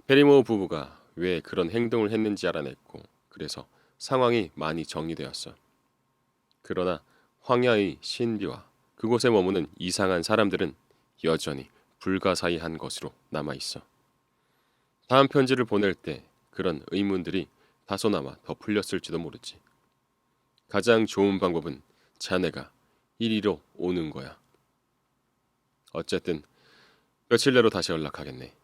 베리모어 부부가 왜 그런 행동을 했는지 알아냈고 그래서 상황이 많이 정리되었어. 그러나 황야의 신비와 그곳에 머무는 이상한 사람들은 여전히 불가사의한 것으로 남아있어. 다음 편지를 보낼 때 그런 의문들이 다소나마 더 풀렸을지도 모르지. 가장 좋은 방법은 자네가 이리로 오는 거야. 어쨌든 며칠 내로 다시 연락하겠네.